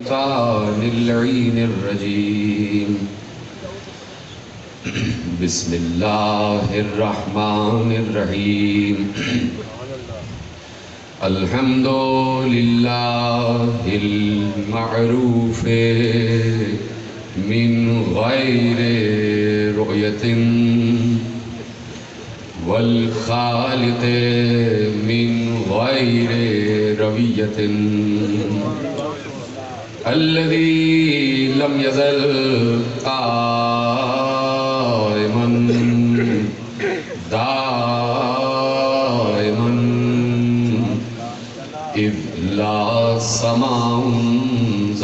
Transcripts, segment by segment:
الشيطان اللعين الرجيم بسم الله الرحمن الرحيم الحمد لله المعروف من غير رؤية والخالق من غير روية الذي لم يزل قائما دائما إذ لا سماء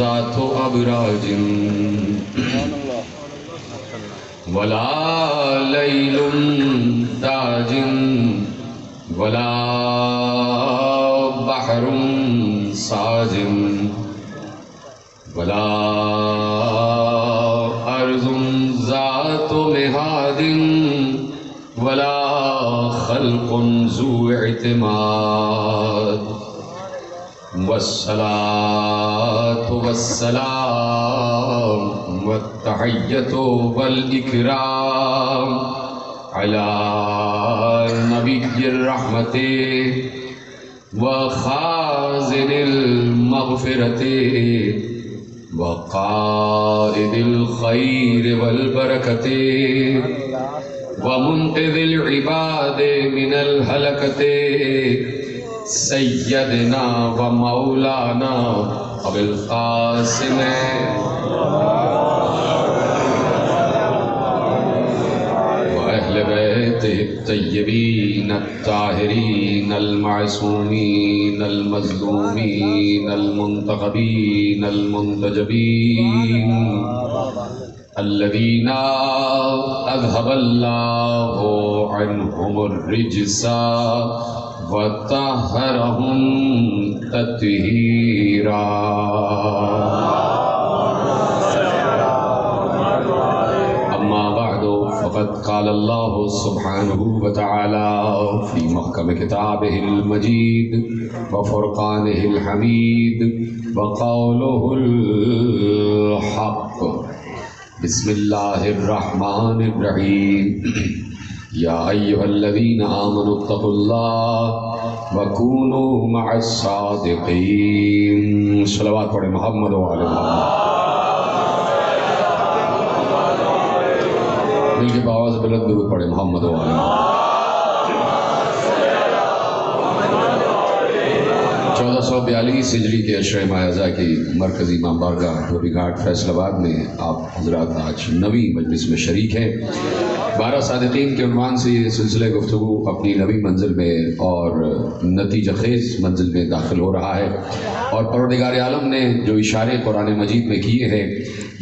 ذات أبراج ولا ليل داج ولا بحر ساج ولا أرض ذات مهاد ولا خلق ذو اعتماد والصلاة والسلام والتحية والإكرام على نبي الرحمة وخازن المغفرة وقائد الخير والبركة ومنقذ العباد من الهلكة سيدنا ومولانا أبي القاسم وأهل بيته الطيبين الطاهرين المعصومين المظلومين المنتخبين المنتجبين الذين أذهب الله عنهم الرجس وطهرهم تطهيرا. أما بعد فقد قال الله سبحانه وتعالى في محكم كتابه المجيد وفرقانه الحميد وقوله الحق. بسم الله الرحمن الرحيم. يا أيها الذين آمنوا اتقوا الله وكونوا مع الصادقين. صلوات پڑھیں محمد وعلى محمد. مل کے باواز بلند درود پڑھیں محمد وعلى محمد. 1442 ہجری کے عشرہ ماہ اذا کی مرکزی امام بارگاہ دھوبی گھاٹ فیصل آباد میں آپ حضرات آج نویں مجلس میں شریک ہیں. 12 صادقین کے عنوان سے یہ سلسلہ گفتگو اپنی نویں منزل میں اور نتیجہ خیز منزل میں داخل ہو رہا ہے، اور پروردگار عالم نے جو اشارے قرآن مجید میں کیے ہیں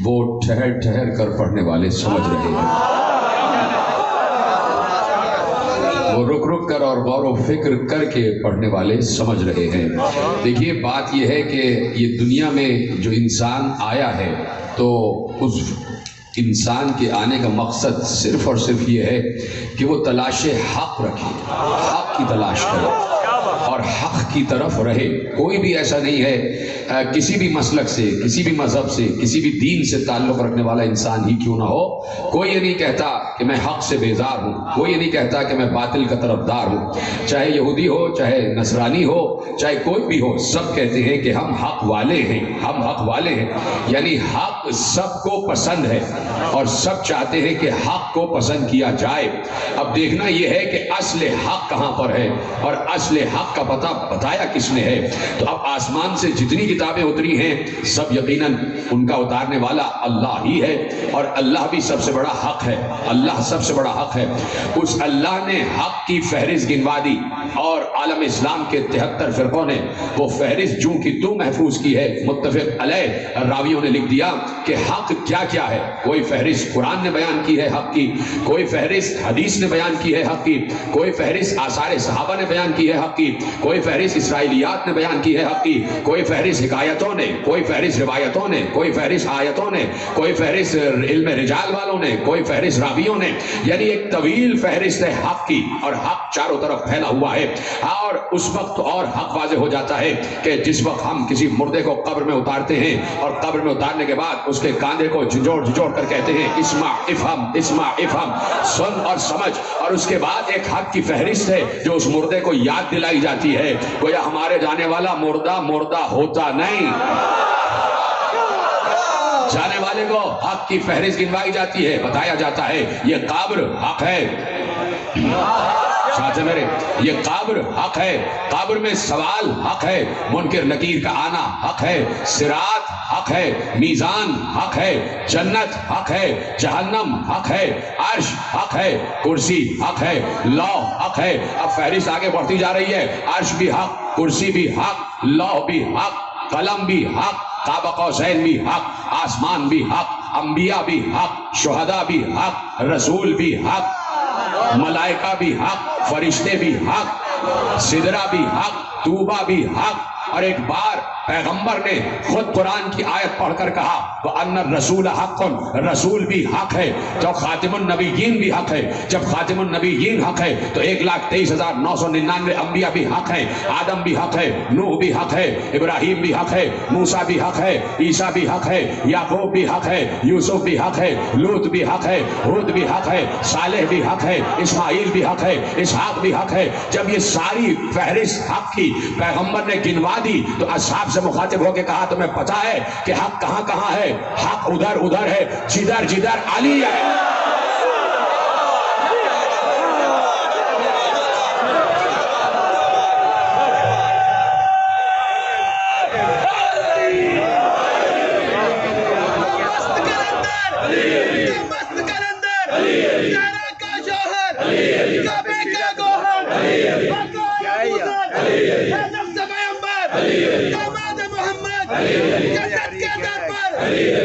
وہ ٹھہر ٹھہر کر پڑھنے والے سمجھ رہے ہیں، وہ رک رک کر اور غور و فکر کر کے پڑھنے والے سمجھ رہے ہیں. دیکھیے بات یہ ہے کہ یہ دنیا میں جو انسان آیا ہے تو اس انسان کے آنے کا مقصد صرف اور صرف یہ ہے کہ وہ تلاش حق رکھے، حق کی تلاش کرے اور حق کی طرف رہے. کوئی بھی ایسا نہیں ہے کسی بھی مسلک سے، کسی بھی مذہب سے، کسی بھی دین سے تعلق رکھنے والا انسان ہی کیوں نہ ہو، کوئی یہ نہیں کہتا کہ میں حق سے بیزار ہوں، کوئی یہ نہیں کہتا کہ میں باطل کا طرفدار ہوں. چاہے یہودی ہو، چاہے نصرانی ہو، چاہے کوئی بھی ہو، سب کہتے ہیں کہ ہم حق والے ہیں، ہم حق والے ہیں. یعنی حق سب کو پسند ہے اور سب چاہتے ہیں کہ حق کو پسند کیا جائے. اب دیکھنا یہ ہے کہ اصل حق کہاں پر ہے اور اصل حق کا پتہ بتایا کس نے ہے. تو اب آسمان سے جتنی کتابیں اتری ہیں سب یقیناً ان کا اتارنے والا اللہ ہی ہے، اور اللہ بھی سب سے بڑا حق ہے. اللہ سب سے بڑا حق ہے. اس اللہ نے حق کی فہرست گنوا دی اور عالم اسلام کے 73 فرقوں نے وہ فہرست جوں کی تو محفوظ کی ہے. متفق علیہ راویوں نے لکھ دیا کہ حق کیا کیا ہے. کوئی فہرست قرآن نے بیان کی ہے حق کی، کوئی فہرست حدیث نے بیان کی ہے حق کی، کوئی فہرست آثار صحابہ نے بیان کی ہے حق کی، کوئی فہرست اسرائیلیات نے بیان کی ہے حق کی، کوئی فہرست حکایتوں نے، کوئی فہرست روایتوں نے، کوئی فہرست آیتوں نے، کوئی فہرست علم رجال والوں نے، کوئی فہرست راویوں نے، یعنی ایک طویل فہرست ہے حق کی، اور حق چاروں طرف پھیلا ہوا ہے۔ اور اس وقت اور حق واضح ہو جاتا ہے کہ جس وقت ہم کسی مردے کو قبر میں اتارتے ہیں اور قبر میں اتارنے کے بعد اس کے کاندھے کو جھنجھوڑ جھنجھوڑ کر کہتے ہیں اسمع افہم اسمع افہم، سن اور سمجھ، اور اس کے بعد ایک حق کی فہرست ہے جو اس مردے کو یاد دلائی جاتی ہے، گویا ہمارے جانے والا مردہ مردہ ہوتا نہیں، جانے والے کو حق کی فہرست گنوائی جاتی ہے، بتایا جاتا ہے یہ قبر حق ہے، ساتھ میرے یہ قبر حق ہے، قبر میں سوال حق ہے، منکر نکیر کا آنا حق ہے، صراط حق ہے، میزان حق ہے، جنت حق ہے، جہنم حق ہے، عرش حق ہے، کرسی حق ہے، لوح حق ہے۔ اب فہرست آگے بڑھتی جا رہی ہے، عرش بھی حق، کرسی بھی حق، لوح بھی حق، قلم بھی حق، قاب قوسین بھی حق، آسمان بھی حق، انبیاء بھی حق، شہداء بھی حق، رسول بھی حق، ملائکہ بھی حق، فرشتے بھی حق، سدرہ بھی حق، توبہ بھی حق۔ اور ایک بار پیغمبر نے خود قرآن کی آیت پڑھ کر کہا وَأَنَّ الرَّسُولَ حَقٌ، رسول بھی حق ہے، جب خاتم النبیین بھی حق ہے، جب خاتم النبیین حق ہے تو 1,23,999 انبیاء بھی حق ہیں، آدم بھی حق ہے، نوح بھی حق ہے، ابراہیم بھی حق ہے، موسیٰ بھی حق ہے، عیسیٰ بھی حق ہے، یعقوب بھی حق ہے، یوسف بھی حق ہے، لوط بھی حق ہے، ہود بھی حق ہے، صالح بھی حق ہے، اسماعیل بھی حق ہے، اسحاق بھی حق ہے۔ جب یہ ساری فہرست حق کی پیغمبر نے گنوا دی تو اصحاب سے مخاطب ہو کے کہا تمہیں پتا ہے کہ حق کہاں کہاں ہے؟ حق ادھر ادھر ہے، جدھر جدھر علی ہے۔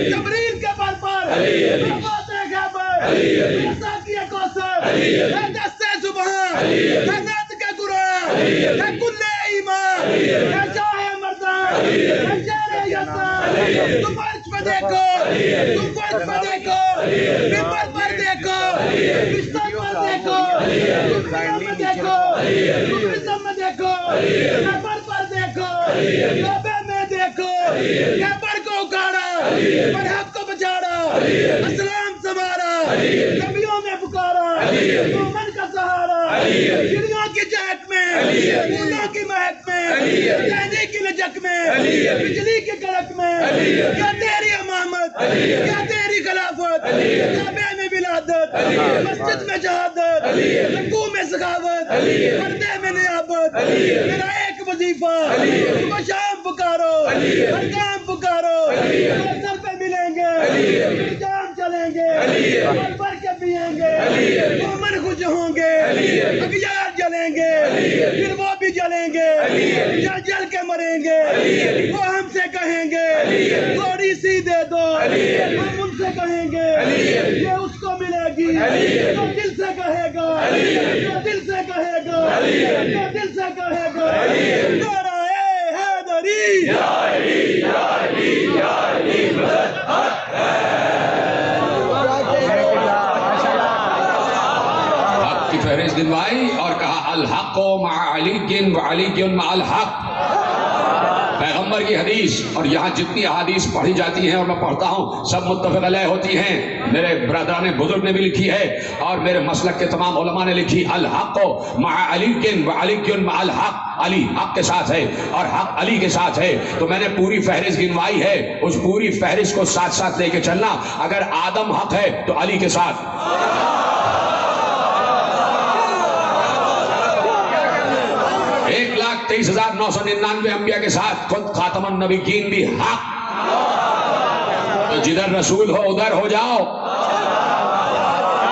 جبریل کے پر پر سبحان جنت کے قرآن کل ایمان شاہ مردان شہر یسان تم فرش پہ دیکھو، تم فرش پہ دیکھو، ممبر پر دیکھو، بستر پر دیکھو، تم دیکھو، تم میں دیکھو، ممبر پر دیکھو، کعبے میں دیکھو، کعبہ کو اکاڑا، مرحب کو بچاڑا، اسلام سنوارا، نبیوں میں پکارا، مومن کا سہارا، چڑیوں کی چہک میں، پھولوں کی مہک میں، چاندی کی لچک میں، بجلی کی کڑک میں، کیا تیری امامت، کیا تیری خلافت، کعبے میں ولادت، مسجد میں شہادت، رکوع میں سخاوت، پردے میں نیابت، میرا ایک وظیفہ، صبح شام پکارو، ہر کام پکارو، سر پہ ملیں گے، جام چلیں گے، پل بھر کے پیئیں گے، مومن خوش ہوں گے، اغیار جلیں گے، پھر وہ بھی جلیں گے، جل جل کے مریں گے، وہ ہم سے کہیں گے تھوڑی سی دے دو، ہم ان سے کہیں گے یہ اس کو ملے گی، جو دل سے کہے گا، جو دل سے کہے گا، جو دل سے کہے گا، نعرہ حیدری، یا علی یا علی یا علی مدد حق کی فہرست دنوائی اور کہا الحق مع علی وعلی مع الحق، پیغمبر کی حدیث، اور یہاں جتنی احادیث پڑھی جاتی ہیں اور میں پڑھتا ہوں سب متفق علیہ ہوتی ہیں، میرے برادران بزرگ نے بھی لکھی ہے اور میرے مسلک کے تمام علماء نے لکھی، الحق مع علی وعلی مع الحق، علی حق کے ساتھ ہے اور حق علی کے ساتھ ہے۔ تو میں نے پوری فہرست گنوائی ہے، اس پوری فہرست کو ساتھ ساتھ لے کے چلنا، اگر آدم حق ہے تو علی کے ساتھ، 1,23,999 انبیاء کے ساتھ خود خاتم النبیین بھی حق، تو جدھر رسول ہو ادھر ہو جاؤ،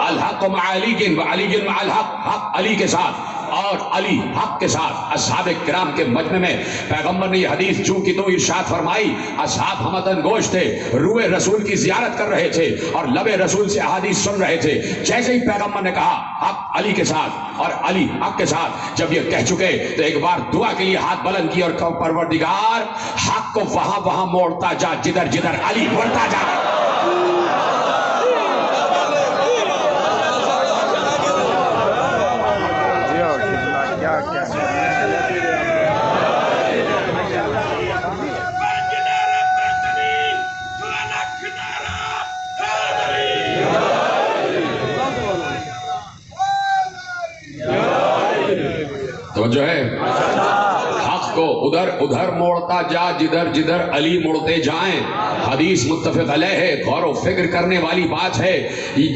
الحق مع علی وعلی مع الحق، حق علی کے ساتھ۔ اور علی حق کے ساتھ اصحاب کرام کے مجمع میں پیغمبر نے یہ حدیث چوں کی تو ارشاد فرمائی. اصحاب ہمدن گوش تھے, روح رسول کی زیارت کر رہے تھے اور لب رسول سے احادیث سن رہے تھے. جیسے ہی پیغمبر نے کہا حق علی کے ساتھ اور علی حق کے ساتھ, جب یہ کہہ چکے تو ایک بار دعا کے لیے ہاتھ بلند کیا اور کہا پروردگار حق کو وہاں موڑتا جا جدھر جدھر علی بڑھتا جا. تو جو ہے حق کو ادھر موڑتا جا جدھر جدھر علی مڑتے جائیں. حدیث متفق علیہ ہے, غور و فکر کرنے والی بات ہے.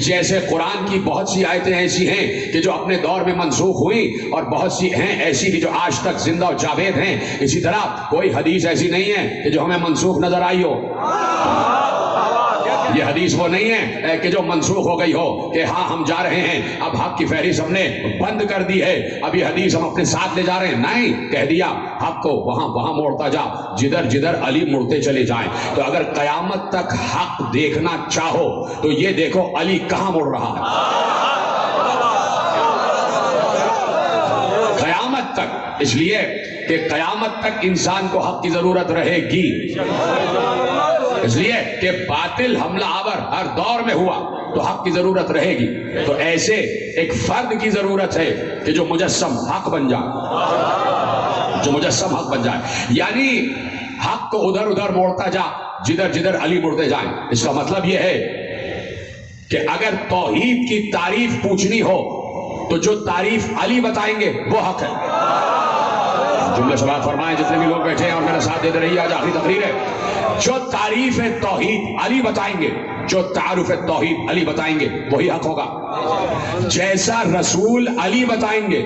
جیسے قرآن کی بہت سی آیتیں ایسی ہیں کہ جو اپنے دور میں منسوخ ہوئی اور بہت سی ہیں ایسی کہ جو آج تک زندہ و جاوید ہیں, اسی طرح کوئی حدیث ایسی نہیں ہے کہ جو ہمیں منسوخ نظر آئی ہو. یہ حدیث وہ نہیں ہے کہ جو منسوخ ہو گئی ہو کہ ہاں ہم جا رہے ہیں اب حق کی فہرست ہم نے بند کر دی ہے, اب یہ حدیث ہم اپنے ساتھ لے جا رہے ہیں. نہیں, کہہ دیا حق کو وہاں موڑتا جا جدھر جدھر علی مڑتے چلے جائیں. تو اگر قیامت تک حق دیکھنا چاہو تو یہ دیکھو علی کہاں مڑ رہا ہے. قیامت تک, اس لیے کہ قیامت تک انسان کو حق کی ضرورت رہے گی, اس لیے کہ باطل حملہ آور ہر دور میں ہوا تو حق کی ضرورت رہے گی. تو ایسے ایک فرد کی ضرورت ہے کہ جو مجسم حق بن جائے, جو مجسم حق بن جائے, یعنی حق کو ادھر موڑتا جا جدھر جدھر علی مڑتے جائیں. اس کا مطلب یہ ہے کہ اگر توحید کی تعریف پوچھنی ہو تو جو تعریف علی بتائیں گے وہ حق ہے. جملے سے بات فرمائیں جتنے بھی لوگ بیٹھے ہیں اور میرا ساتھ دیتے رہیے, آج آخری تقریر ہے. جو تعریف توحید علی بتائیں گے, جو تعارف توحید علی بتائیں گے وہی حق ہوگا. جیسا رسول علی بتائیں گے,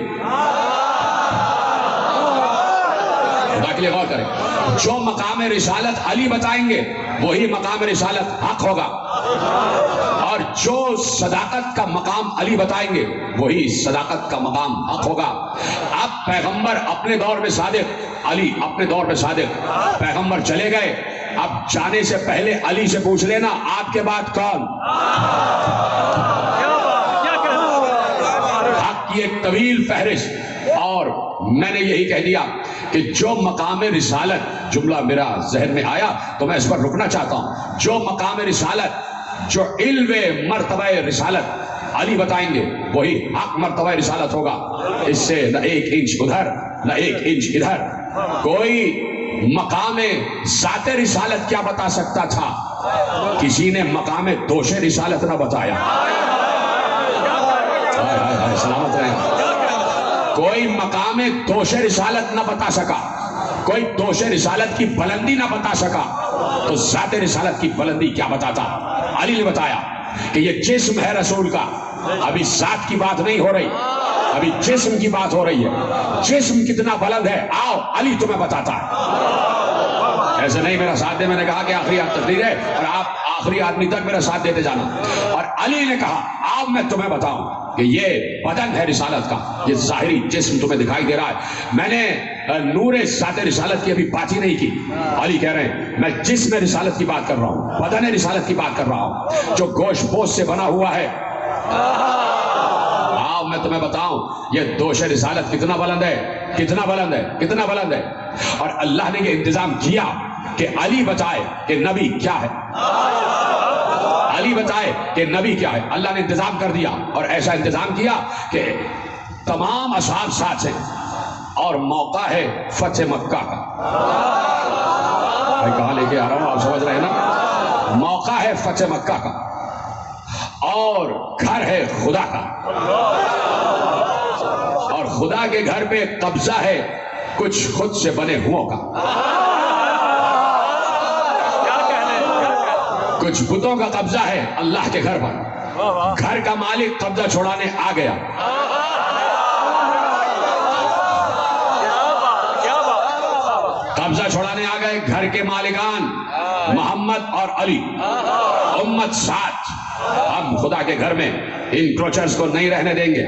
خدا کے لیے غور کریں, جو مقام رسالت علی بتائیں گے وہی مقام رسالت حق ہوگا. اور جو صداقت کا مقام علی بتائیں گے وہی صداقت کا مقام حق ہوگا. اب پیغمبر اپنے دور میں صادق, علی اپنے دور میں صادق. پیغمبر چلے گئے, اب جانے سے پہلے علی سے پوچھ لینا آپ کے بعد کون. حق کی ایک طویل فہرست, اور میں نے یہی کہہ دیا کہ جو مقام رسالت, جملہ میرا ذہن میں آیا تو میں اس پر رکنا چاہتا ہوں, جو مقام رسالت, جو علم مرتبہ رسالت علی بتائیں گے وہی حق مرتبہ رسالت ہوگا. اس سے نہ ایک انچ ادھر نہ ایک انچ ادھر. کوئی مقام ذات رسالت کیا بتا سکتا تھا, کسی نے مقام دوش رسالت نہ بتایا. سلامت رہے. کوئی مقام دوش رسالت نہ بتا سکا, کوئی دوش رسالت کی بلندی نہ بتا سکا, تو ذات رسالت کی بلندی کیا بتاتا. علی نے بتایا کہ یہ جسم ہے رسول کا, ابھی ذات کی بات نہیں ہو رہی, ابھی جسم کی بات ہو رہی ہے. جسم کتنا بلند ہے آؤ علی تمہیں بتاتا ہے. ایسے نہیں میرا ساتھ دے, میں نے کہا کہ آخری تقریر ہے اور آپ آخری آدمی تک میرا ساتھ دیتے جانا. اور علی نے کہا آؤ میں تمہیں بتاؤں کہ یہ بدن ہے رسالت کا, یہ ظاہری جسم تمہیں دکھائی دے رہا ہے. میں نے نور ذات رسالت کی ابھی بات ہی نہیں کی. علی کہہ رہے ہیں میں جسم رسالت کی بات کر رہا ہوں, بدن رسالت کی بات کر رہا ہوں, جو گوشت پوست سے بنا ہوا ہے. آؤ میں تمہیں بتاؤں یہ دوش رسالت کتنا بلند ہے, کتنا بلند ہے, کتنا بلند ہے. اور اللہ نے یہ انتظام کیا کہ علی بتائے کہ نبی کیا ہے, علی بتائے کہ نبی کیا ہے. اللہ نے انتظام کر دیا, اور ایسا انتظام کیا کہ تمام اصحاب ساتھ ہیں, اور موقع ہے فتح مکہ کا. بھائی کہاں لے کے آ رہا ہوں, آپ سمجھ رہے ہیں نا. موقع ہے فتح مکہ کا, اور گھر ہے خدا کا, اور خدا کے گھر پہ قبضہ ہے کچھ خود سے بنے ہوں کا. کچھ بتوں کا قبضہ ہے اللہ کے گھر پر. گھر کا مالک قبضہ چھوڑانے آ گیا. قبضہ چھوڑانے آ گئے گھر کے مالکان محمد اور علی, امت ساتھ. ہم خدا کے گھر میں انکروچرز کو نہیں رہنے دیں گے.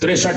63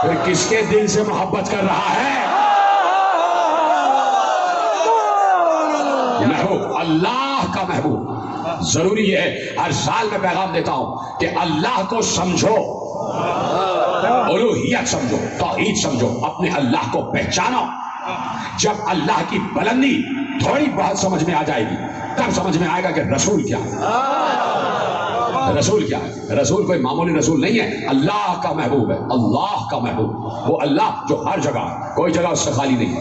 پھر کس کے دل سے محبت کر رہا ہے؟ محبوب، اللہ کا محبوب۔ ضروری ہے ہر سال میں پیغام دیتا ہوں کہ اللہ کو سمجھو، الوہیت سمجھو، توحید سمجھو، اپنے اللہ کو پہچانو۔ جب اللہ کی بلندی تھوڑی بہت سمجھ میں آ جائے گی، تب سمجھ میں آئے گا کہ رسول کیا ہے۔ رسول کیا ہے؟ رسول کوئی معمولی رسول نہیں ہے، اللہ کا محبوب ہے، اللہ کا محبوب۔ وہ اللہ جو ہر جگہ، کوئی جگہ اس سے خالی نہیں ہے،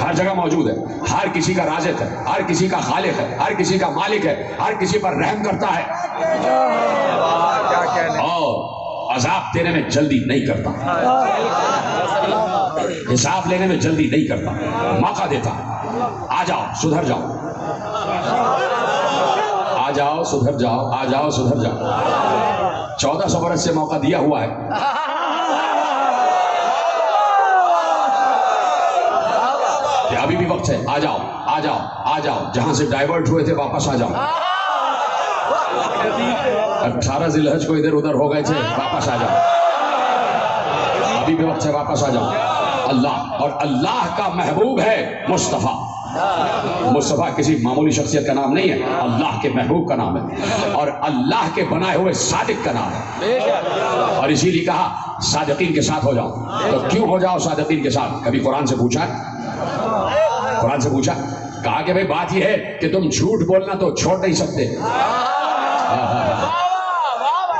ہر جگہ موجود ہے، ہر کسی کا رازق ہے، ہر کسی کا خالق ہے، ہر کسی کا مالک ہے، ہر کسی پر رحم کرتا ہے، اور عذاب دینے میں جلدی نہیں کرتا، حساب لینے میں جلدی نہیں کرتا، موقع دیتا۔ آ جاؤ سدھر جاؤ، آ جاؤ سدھر جاؤ، آ جاؤ سدھر جاؤ۔ 1400 برس سے موقع دیا ہوا ہے، کہ ابھی بھی وقت ہے، آ جاؤ آ جاؤ آ جاؤ، جہاں سے ڈائیورٹ ہوئے تھے واپس آ جاؤ۔ 18 ذی الحج کو ادھر ادھر ہو گئے تھے، واپس آ جاؤ، ابھی بھی وقت ہے، واپس آ جاؤ۔ اللہ، اور اللہ کا محبوب ہے مصطفیٰ۔ مصطفیٰ کسی معمولی شخصیت کا نام نہیں ہے، اللہ کے محبوب کا نام ہے، اور اللہ کے بنائے ہوئے صادق کا نام ہے۔ اور اسی لیے کہا صادقین کے ساتھ ہو جاؤ۔ تو کیوں ہو جاؤ صادقین کے ساتھ؟ کبھی قرآن سے پوچھا؟ قرآن سے پوچھا؟ کہا کہ بھئی بات یہ ہے کہ تم جھوٹ بولنا تو چھوڑ نہیں سکتے،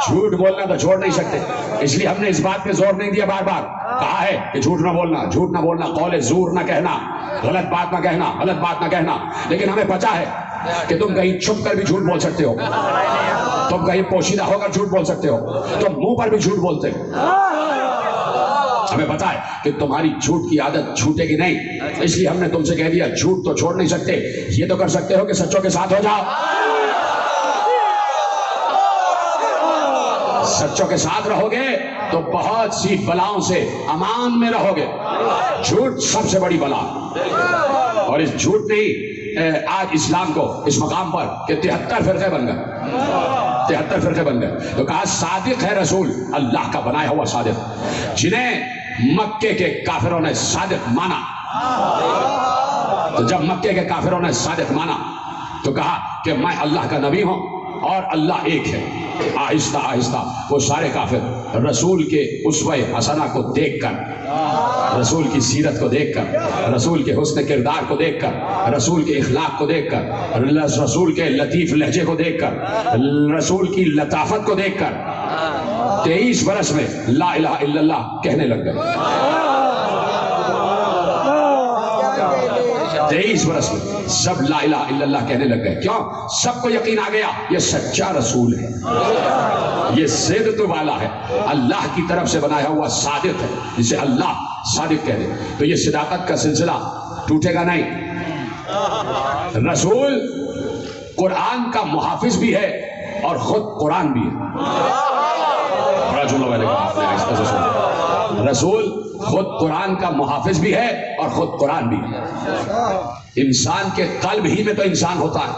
جھوٹ بولنا تو چھوڑ نہیں سکتے، اس لیے ہم نے اس بات پہ زور نہیں دیا، بار بار کہا ہے کہ جھوٹ نہ بولنا، جھوٹ نہ بولنا، قول زور نہ کہنا، غلط بات نہ کہنا، غلط بات نہ کہنا۔ لیکن ہمیں پتہ ہے کہ تم کہیں چھپ کر بھی جھوٹ بول سکتے ہو، تم کہیں پوشیدہ ہو کر جھوٹ بول سکتے ہو، تم منہ پر بھی جھوٹ بولتے ہو۔ ہمیں پتہ ہے کہ تمہاری جھوٹ کی عادت چھوٹے گی نہیں، اس لیے ہم نے تم سے کہہ دیا جھوٹ تو چھوڑ نہیں سکتے، یہ تو کر سکتے ہو کہ سچوں کے ساتھ ہو جاؤ۔ سچوں کے ساتھ رہو گے تو بہت سی بلاؤں سے امان میں رہو گے۔ جھوٹ سب سے بڑی بلا، اور اس جھوٹ نے آج اسلام کو اس مقام پر کہ 73 فرقے بن گئے، 73 فرقے بن گئے۔ تو کہا صادق ہے رسول، اللہ کا بنایا ہوا صادق، جنہیں مکے کے کافروں نے صادق مانا۔ تو جب مکے کے کافروں نے صادق مانا تو کہا کہ میں اللہ کا نبی ہوں اور اللہ ایک ہے۔ آہستہ آہستہ وہ سارے کافر رسول کے اسوہ حسنہ کو دیکھ کر، رسول کی سیرت کو دیکھ کر، رسول کے حسن کردار کو دیکھ کر، رسول کے اخلاق کو دیکھ کر، رسول کے لطیف لہجے کو دیکھ کر، رسول کی لطافت کو دیکھ کر 23 برس میں لا الہ الا اللہ کہنے لگ گئے۔ 23 برس میں سب لا الہ الا اللہ کہنے لگ گئے۔ کیوں؟ سب کو یقین آ گیا یہ سچا رسول ہے، یہ صدق والا ہے، اللہ کی طرف سے بنایا ہوا صادق ہے، جسے اللہ صادق کہہ دے۔ تو یہ صداقت کا سلسلہ ٹوٹے گا نہیں۔ رسول قرآن کا محافظ بھی ہے اور خود قرآن بھی ہے۔ رسول خود قرآن کا محافظ بھی ہے اور خود قرآن بھی ہے۔ انسان کے قلب ہی میں تو انسان ہوتا ہے،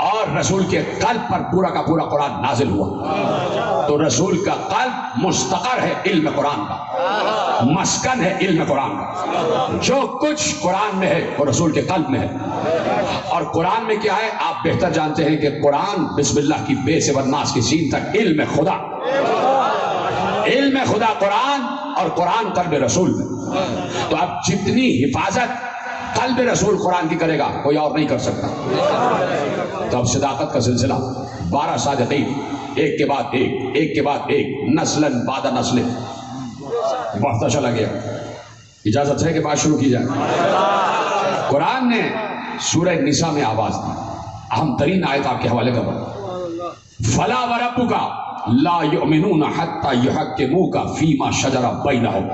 اور رسول کے قلب پر پورا کا پورا قرآن نازل ہوا۔ تو رسول کا قلب مستقر ہے علم قرآن کا، مسکن ہے علم قرآن کا، جو کچھ قرآن میں ہے وہ رسول کے قلب میں ہے۔ اور قرآن میں کیا ہے آپ بہتر جانتے ہیں کہ قرآن بسم اللہ کی بے سے والناس کی سین تک علم خدا، علم خدا قرآن، اور قرآن قلب رسول میں۔ تو اب جتنی حفاظت قلب رسول قرآن کی کرے گا کوئی اور نہیں کر سکتا۔ تو اب صداقت کا سلسلہ 12 صادقین ایک کے بعد ایک، ایک کے بعد ایک، نسلاً بعد نسل بڑھتا چلا گیا۔ اجازت ہے کہ بات شروع کی جائے؟ قرآن نے سورہ نساء میں آواز دی، اہم ترین آیت آپ کے حوالے کر رہا ہوں، فلا وربک لا یؤمنون حتی یحکموک فیما شجر بینہم۔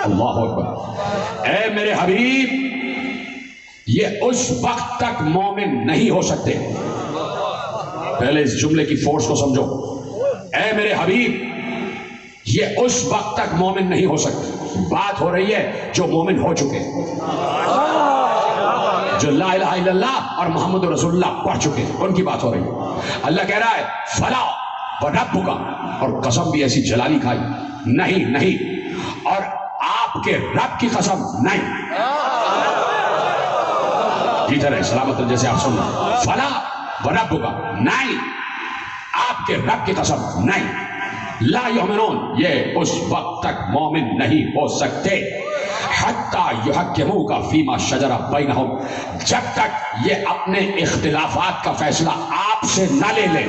اللہ اکبر۔ اے میرے حبیب، یہ اس وقت تک مومن نہیں ہو سکتے، پہلے اس جملے کی فورس کو سمجھو، اے میرے حبیب یہ اس وقت تک مومن نہیں ہو سکتے۔ بات ہو رہی ہے جو مومن ہو چکے، جو لا الہ الا اللہ اور محمد رسول اللہ پڑھ چکے، ان کی بات ہو رہی ہے۔ اللہ کہہ رہا ہے فلا، ورب کا، اور قسم بھی ایسی جلالی کھائی، نہیں نہیں، اور آپ کے رب کی قسم نہیں، ٹھیک ہے سلامت جیسے آپ سن رہے، فلا ورب کا نہیں، آپ کے رب کی قسم نہیں، لا یؤمنون، یہ اس وقت تک مومن نہیں ہو سکتے، حتی یحکموک فیما شجر بینہم، جب تک یہ اپنے اختلافات کا فیصلہ آپ سے نہ لے لیں۔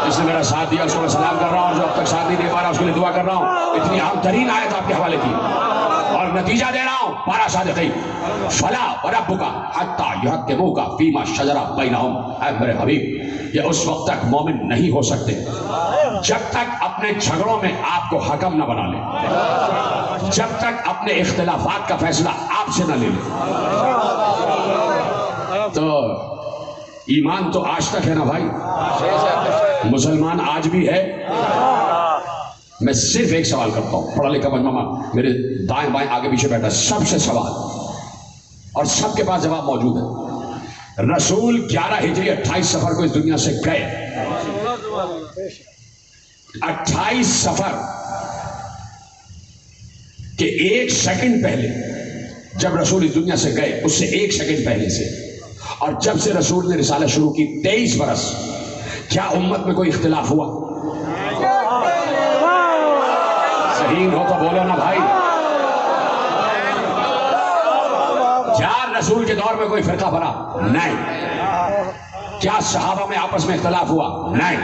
جس نے میرا ساتھ دیا اس کو میں سلام کر رہا ہوں، جو اب تک ساتھ نہیں دے پا رہا اس کے لیے دعا کر رہا ہوں۔ اتنی اہم ترین آیت آپ کے حوالے کی اور نتیجہ دے رہا ہوں، پارہ صادقین، فلا وربک حتی یحکموک فیما شجر بینہم، اے میرے حبیب یہ اس وقت تک مومن نہیں ہو سکتے جب تک اپنے جھگڑوں میں آپ کو حکم نہ بنا لیں، جب تک اپنے اختلافات کا فیصلہ آپ سے نہ لے لیں۔ تو ایمان تو آج تک ہے نا بھائی، مسلمان آج بھی ہے۔ میں صرف ایک سوال کرتا ہوں، پڑھا لکھا مجمع میرے دائیں بائیں آگے پیچھے بیٹھا، سب سے سوال اور سب کے پاس جواب موجود ہے۔ رسول 11 ہجری 28 سفر کو اس دنیا سے گئے، 28 سفر کے 1 سیکنڈ پہلے جب رسول اس دنیا سے گئے، اس سے 1 سیکنڈ پہلے سے اور جب سے رسول نے رسالت شروع کی 23 برس، کیا امت میں کوئی اختلاف ہوا؟ صحیح ہو تو بولو نا بھائی۔ کیا رسول کے دور میں کوئی فرقہ بنا؟ نہیں۔ کیا صحابہ میں آپس میں اختلاف ہوا؟ نہیں۔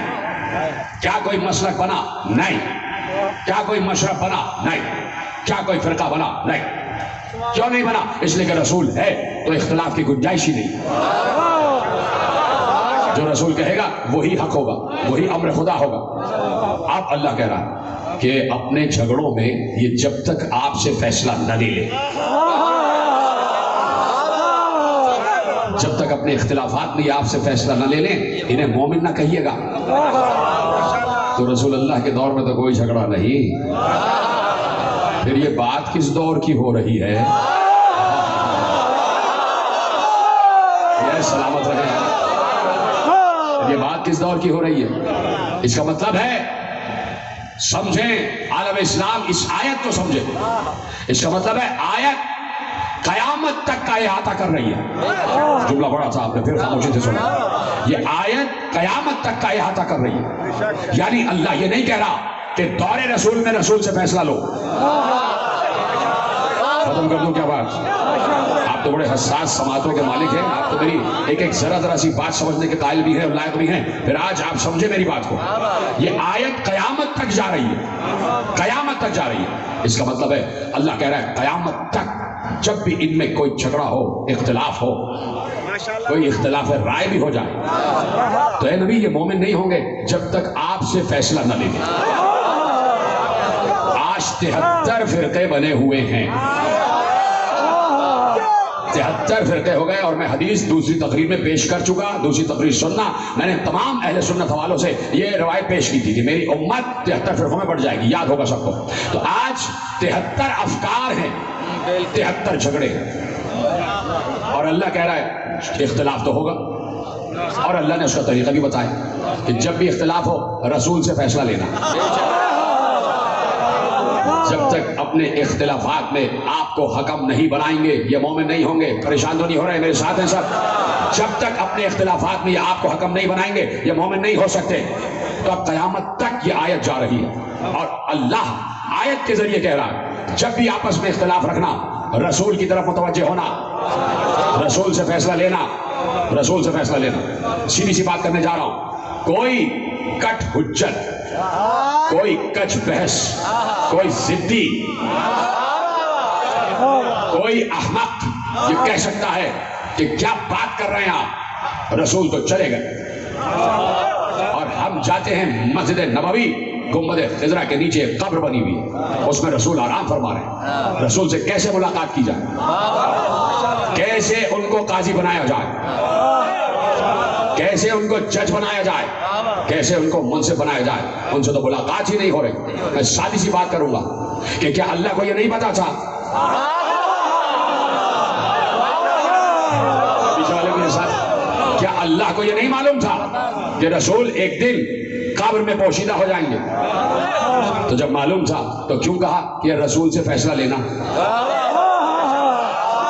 کیا کوئی مسلک بنا؟ نہیں۔ کیا کوئی مشرب بنا؟ نہیں۔ کیا کوئی فرقہ بنا؟ نہیں۔ کیوں نہیں بنا؟ اس لیے کہ رسول ہے تو اختلاف کی گنجائش ہی نہیں۔ جو رسول کہے گا وہی حق ہوگا، وہی امر خدا ہوگا۔ اب اللہ کہہ رہا ہے کہ اپنے جھگڑوں میں یہ جب تک آپ سے فیصلہ نہ لے لے، جب تک اپنے اختلافات میں آپ سے فیصلہ نہ لے لیں، انہیں مومن نہ کہیے گا۔ تو رسول اللہ کے دور میں تو کوئی جھگڑا نہیں، پھر یہ بات کس دور کی ہو رہی ہے؟ یہ سلامت رہے، یہ بات کس دور کی ہو رہی ہے؟ اس کا مطلب ہے سمجھیں، عالم اسلام اس آیت کو سمجھے، اس کا مطلب ہے آیت قیامت تک کا احاطہ کر رہی ہے۔ جملہ بڑا تھا، آپ نے پھر خاموشی سے سنا، یہ آیت قیامت تک کا احاطہ کر رہی ہے۔ یعنی اللہ یہ نہیں کہہ رہا کہ دور رسول میں رسول سے فیصلہ لو، ختم کر دو کیا بات؟ آپ تو بڑے حساس سماعتوں کے مالک ہیں، آپ تو میری ایک ایک ذرا سی بات سمجھنے کے قائل بھی ہیں اور لائق بھی ہیں، پھر آج آپ سمجھے میری بات کو۔ یہ آیت قیامت تک جا رہی ہے، قیامت تک جا رہی ہے۔ اس کا مطلب ہے اللہ کہہ رہا ہے قیامت تک جب بھی ان میں کوئی جھگڑا ہو، اختلاف ہو، کوئی اختلاف رائے بھی ہو جائے، تو اے نبی یہ مومن نہیں ہوں گے جب تک آپ سے فیصلہ نہ لیں گے۔ آج 73 فرقے بنے ہوئے ہیں، 73 فرقے ہو گئے، اور میں حدیث دوسری تقریر میں پیش کر چکا، دوسری تقریر سننا، میں نے تمام اہل سنت حوالوں سے یہ روایت پیش کی تھی کہ میری امت 73 فرقوں میں بڑھ جائے گی، یاد ہوگا سب کو۔ تو آج 73 افکار ہیں، 73 جھگڑے ہیں، اور اللہ کہہ رہا ہے اختلاف تو ہوگا، اور اللہ نے اس کا طریقہ بھی بتایا کہ جب بھی اختلاف ہو رسول سے فیصلہ لینا۔ جب تک اپنے اختلافات میں آپ کو حکم نہیں بنائیں گے یہ مومن نہیں ہوں گے۔ پریشان تو نہیں ہو رہے میرے ساتھ ہیں سب؟ جب تک اپنے اختلافات میں آپ کو حکم نہیں بنائیں گے یہ مومن نہیں ہو سکتے۔ تو اب قیامت تک یہ آیت جا رہی ہے، اور اللہ آیت کے ذریعے کہہ رہا ہے جب بھی آپس میں اختلاف رکھنا، رسول کی طرف متوجہ ہونا، رسول سے فیصلہ لینا، رسول سے فیصلہ لینا۔ سیدھی سی بات کرنے جا رہا ہوں، کوئی کٹ حجت، کوئی کچھ بحث، کوئی ضدی، کوئی احمق یہ کہہ سکتا ہے کہ کیا بات کر رہے ہیں آپ، رسول تو چلے گئے، اور ہم جاتے ہیں مسجد نبوی، گنبد خضرا کے نیچے ایک قبر بنی ہوئی ہے، اس میں رسول آرام فرما رہے ہیں۔ رسول سے کیسے ملاقات کی جائے، کیسے ان کو قاضی بنایا جائے، کیسے ان کو جج بنایا جائے، کیسے ان کو منصف بنایا جائے، ان سے تو ملاقات ہی نہیں ہو رہی۔ میں سادی سی بات کروں گا کہ کیا اللہ کو یہ نہیں پتا تھا، پیچھے والے میرے ساتھ، کیا اللہ کو یہ نہیں معلوم تھا کہ رسول ایک دن قبر میں پوشیدہ ہو جائیں گے. تو جب معلوم تھا تو کیوں کہا کہ رسول سے فیصلہ لینا؟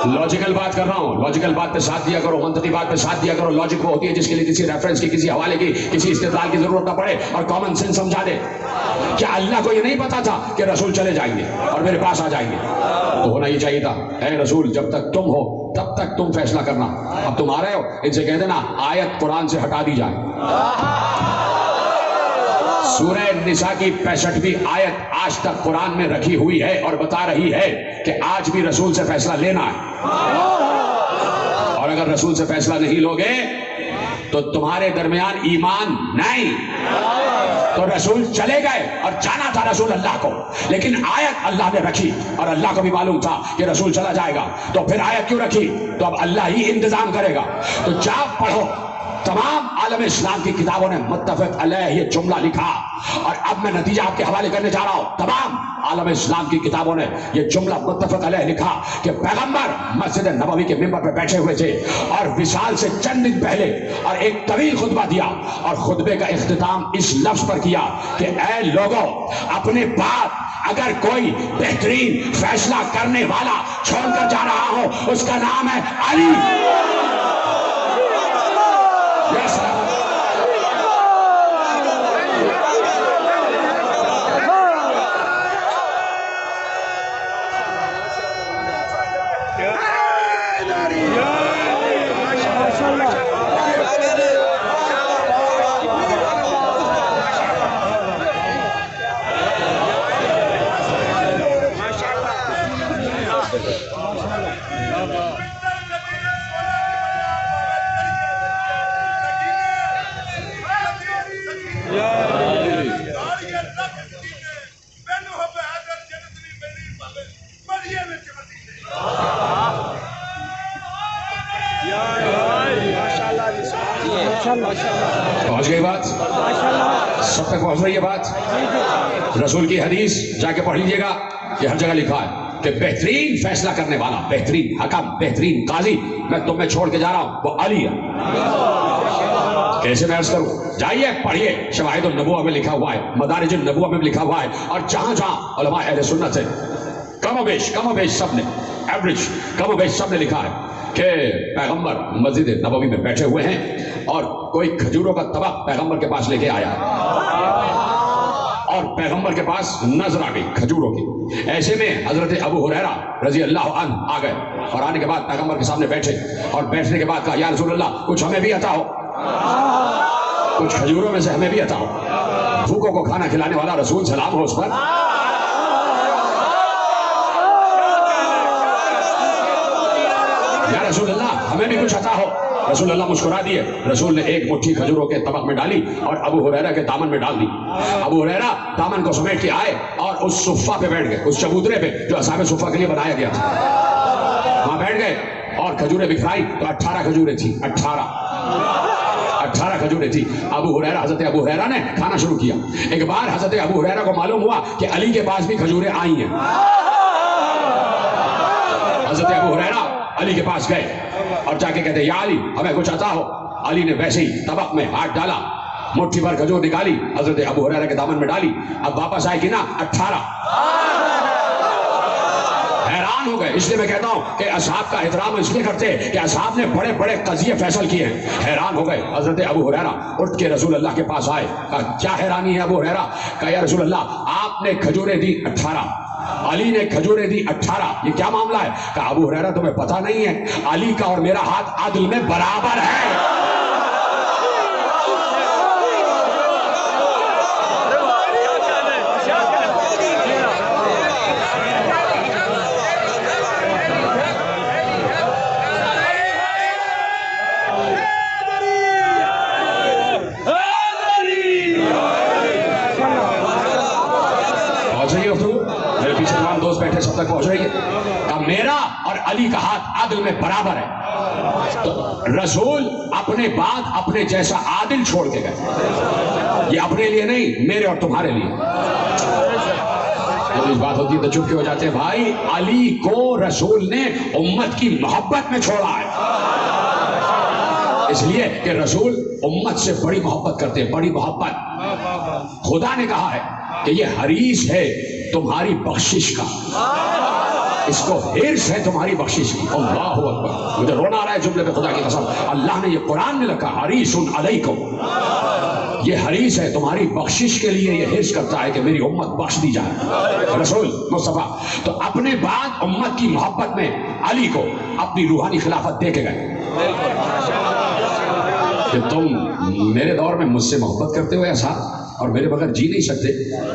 لاجیکل بات کر رہا ہوں، لاجیکل بات پہ ساتھ دیا کرو، منطقی بات پہ ساتھ دیا کرو. لاجک وہ ہوتی ہے جس کے لیے کسی ریفرنس کی، کسی حوالے کی، کسی استدلال کی ضرورت نہ پڑے اور کامن سینس سمجھا دے. کیا اللہ کو یہ نہیں پتا تھا کہ رسول چلے جائیں گے اور میرے پاس آ جائیں گے؟ تو ہونا یہ چاہیے تھا، اے رسول جب تک تم ہو تب تک تم فیصلہ کرنا. اب تم آ رہے ہو، ان سے کہہ دینا آیت قرآن سے ہٹا دی جائے. سورہ نساء کی 65ویں آیت آج تک قرآن میں رکھی ہوئی ہے اور بتا رہی ہے کہ آج بھی رسول سے فیصلہ لینا ہے. اور اگر رسول سے فیصلہ نہیں لوگے تو تمہارے درمیان ایمان نہیں. تو رسول چلے گئے اور جانا تھا رسول اللہ کو، لیکن آیت اللہ نے رکھی اور اللہ کو بھی معلوم تھا کہ رسول چلا جائے گا. تو پھر آیت کیوں رکھی؟ تو اب اللہ ہی انتظام کرے گا. تو جا پڑھو، تمام عالم اسلام کی کتابوں نے متفق علیہ یہ جملہ لکھا. اور اب میں نتیجہ آپ کے حوالے کرنے جا رہا ہوں. تمام عالم اسلام کی کتابوں نے یہ جملہ متفق علیہ لکھا کہ پیغمبر مسجد نبوی کے منبر پر بیٹھے ہوئے تھے اور وصال سے چند دن پہلے اور ایک طویل خطبہ دیا اور خطبے کا اختتام اس لفظ پر کیا کہ اے لوگوں، اپنے بعد اگر کوئی بہترین فیصلہ کرنے والا چھوڑ کر جا رہا ہو اس کا نام ہے علی. پہنچ گئی بات؟ سب تک پہنچ رہی ہے بات؟ رسول کی حدیث جا کے پڑھ لیجئے گا، یہ ہر جگہ لکھا ہے کہ بہترین فیصلہ کرنے والا، بہترین حکم، بہترین قاضی میں تمہیں چھوڑ کے جا رہا ہوں، وہ علی ہے. کیسے میں عرض کروں؟ جائیے پڑھیے، شواہد النبوہ میں لکھا ہوا ہے، مدارج النبوہ میں لکھا ہوا ہے، اور جہاں جہاں علماء اہل سنت سے کم و بیش سب نے، ایوریج کم و بیش سب نے لکھا ہے کہ پیغمبر مسجد نبوی میں بیٹھے ہوئے ہیں اور کوئی کھجوروں کا طبق پیغمبر کے پاس لے کے آیا اور پیغمبر کے پاس نظر آ گئی کھجوروں کی. ایسے میں حضرت ابو ہریرہ رضی اللہ عنہ آ گئے اور آنے کے بعد پیغمبر کے سامنے بیٹھے اور بیٹھنے کے بعد کہا یا رسول اللہ کچھ ہمیں بھی عطا ہو، کچھ کھجوروں میں سے ہمیں بھی عطا ہو. بھوکوں کو کھانا کھلانے والا رسول، سلام ہو اس پر. یا رسول اللہ ہمیں بھی کچھ عطا ہو. رسول اللہ مسکرا دیے. رسول نے ایک مٹھی کھجوروں کے طبق میں ڈالی اور ابو ہریرہ کے دامن میں ڈال دی. ابو ہریرہ دامن کو سمیٹ کے آئے اور اس صفہ پہ بیٹھ گئے، اس چبوترے پہ جو اصحاب صفہ کے لیے بنایا گیا تھا، وہاں بیٹھ گئے اور کھجوریں بکھرائی تو 18 کھجوریں تھیں. 18 کھجوریں تھی. حضرت ابو ہریرہ نے کھانا شروع کیا. ایک بار حضرت ابو ہریرہ کو معلوم ہوا کہ علی کے پاس بھی کھجوریں آئی ہیں. حضرت ابو ہریرہ علی کے پاس گئے اور جا کے کہتے یا علی ہمیں کچھ عطا ہو. علی نے ویسے ہی طبق میں ہاتھ ڈالا، مٹھی بھر کھجور نکالی، حضرت ابو ہریرہ کے دامن میں ڈالی. اب واپس آئے کہ نا 18. حیران ہو گئے. اس لیے میں کہتا ہوں کہ اصحاب کا احترام اس لیے کرتے کہ اصحاب نے بڑے بڑے قضیے فیصل کیے ہیں. حیران ہو گئے. حضرت ابو ہریرہ اٹھ کے رسول اللہ کے پاس آئے. کہا کیا حیرانی ہے ابو ہریرہ؟ کہا یا رسول اللہ آپ نے کھجوریں دی 18، علی نے کھجوریں دی 18، یہ کیا معاملہ ہے؟ کہا ابو ہریرہ تمہیں پتہ نہیں ہے علی کا اور میرا ہاتھ عدل میں برابر ہے. سب تک پہنچ رہی ہے کہ میرا اور علی کا ہاتھ عادل میں برابر ہے. تو رسول اپنے بعد اپنے جیسا عادل چھوڑ کے گئے. یہ اپنے لیے نہیں، میرے اور تمہارے لیے. جب اس بات ہوتی ہے تو چپ کے ہو جاتے ہیں. بھائی علی کو رسول نے امت کی محبت میں چھوڑا ہے، اس لیے کہ رسول امت سے بڑی محبت کرتے ہیں، بڑی محبت. خدا نے کہا ہے کہ یہ حریص ہے تمہاری بخشش کا، اس کو حرص ہے تمہاری بخشش کی۔ اللہ اکبر، مجھے رونا آ رہا ہے جملے پہ، خدا کی قسم اللہ نے یہ قرآن میں لکھا حریص علیکم، یہ حریص ہے تمہاری بخشش کے لیے، یہ حرص کرتا ہے کہ میری امت بخش دی جائے۔ رسول مصطفیٰ تو اپنے بعد امت کی محبت میں علی کو اپنی روحانی خلافت دے کے گئے کہ تم میرے دور میں مجھ سے محبت کرتے ہو اصحاب اور میرے بغیر جی نہیں سکتے،